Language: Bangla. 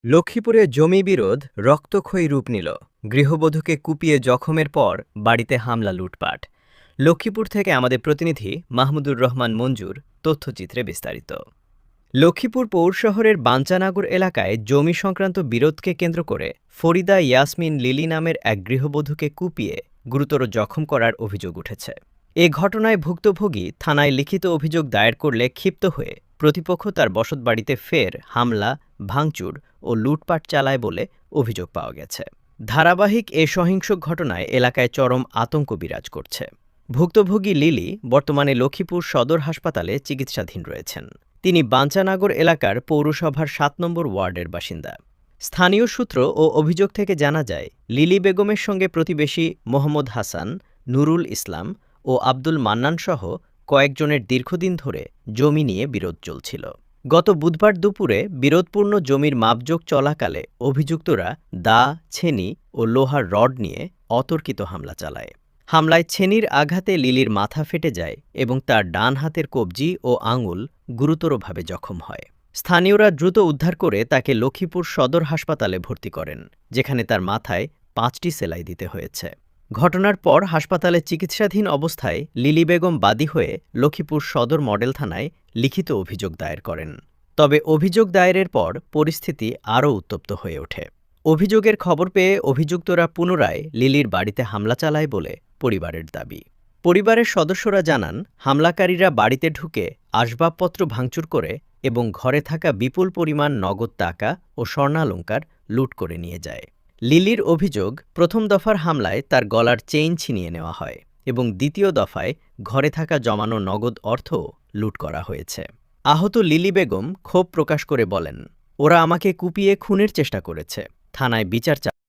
লক্ষ্মীপুরে জমি বিরোধ রক্তক্ষয়ী রূপ নিল। গৃহবধূকে কুপিয়ে জখমের পর বাড়িতে হামলা, লুটপাট। লক্ষ্মীপুর থেকে আমাদের প্রতিনিধি মাহমুদুর রহমান মঞ্জুর তথ্যচিত্রে বিস্তারিত। লক্ষ্মীপুর পৌর শহরের বাঞ্চানাগর এলাকায় জমি সংক্রান্ত বিরোধকে কেন্দ্র করে ফরিদা ইয়াসমিন লিলি নামের এক গৃহবধূকে কুপিয়ে গুরুতর জখম করার অভিযোগ উঠেছে। এ ঘটনায় ভুক্তভোগী থানায় লিখিত অভিযোগ দায়ের করলে ক্ষিপ্ত হয়ে প্রতিপক্ষ তার বসতবাড়িতে ফের হামলা, ভাঙচুর ও লুটপাট চালায় বলে অভিযোগ পাওয়া গেছে। ধারাবাহিক এ সহিংস ঘটনায় এলাকায় চরম আতঙ্ক বিরাজ করছে। ভুক্তভোগী লিলি বর্তমানে লক্ষ্মীপুর সদর হাসপাতালে চিকিৎসাধীন রয়েছেন। তিনি বাঞ্চানাগর এলাকার পৌরসভার ৭ নম্বর ওয়ার্ডের বাসিন্দা। স্থানীয় সূত্র ও অভিযোগ থেকে জানা যায়, লিলি বেগমের সঙ্গে প্রতিবেশী মোহাম্মদ হাসান, নুরুল ইসলাম ও আব্দুল মান্নান সহ কয়েকজনের দীর্ঘদিন ধরে জমি নিয়ে বিরোধ চলছিল। গত বুধবার দুপুরে বিরোধপূর্ণ জমির মাপজোক চলাকালে অভিযুক্তরা দা, ছেনি ও লোহার রড নিয়ে অতর্কিত হামলা চালায়। হামলায় ছেনির আঘাতে লিলির মাথা ফেটে যায় এবং তার ডান হাতের কবজি ও আঙুল গুরুতরভাবে জখম হয়। স্থানীয়রা দ্রুত উদ্ধার করে তাকে লক্ষ্মীপুর সদর হাসপাতালে ভর্তি করেন, যেখানে তার মাথায় ৫টি সেলাই দিতে হয়েছে। ঘটনার পর হাসপাতালে চিকিৎসাধীন অবস্থায় লিলি বেগম বাদী হয়ে লক্ষ্মীপুর সদর মডেল থানায় লিখিত অভিযোগ দায়ের করেন। তবে অভিযোগ দায়েরের পর পরিস্থিতি আরও উত্তপ্ত হয়ে ওঠে। অভিযোগের খবর পেয়ে অভিযুক্তরা পুনরায় লিলির বাড়িতে হামলা চালায় বলে পরিবারের দাবি। পরিবারের সদস্যরা জানান, হামলাকারীরা বাড়িতে ঢুকে আসবাবপত্র ভাঙচুর করে এবং ঘরে থাকা বিপুল পরিমাণ নগদ টাকা ও স্বর্ণালংকার লুট করে নিয়ে যায়। লিলির অভিযোগ, প্রথম দফার হামলায় তার গলার চেইন ছিনিয়ে নেওয়া হয় এবং দ্বিতীয় দফায় ঘরে থাকা জমানো নগদ অর্থও লুট করা হয়েছে। আহত লিলি বেগম ক্ষোভ প্রকাশ করে বলেন, ওরা আমাকে কুপিয়ে খুনের চেষ্টা করেছে। থানায় বিচার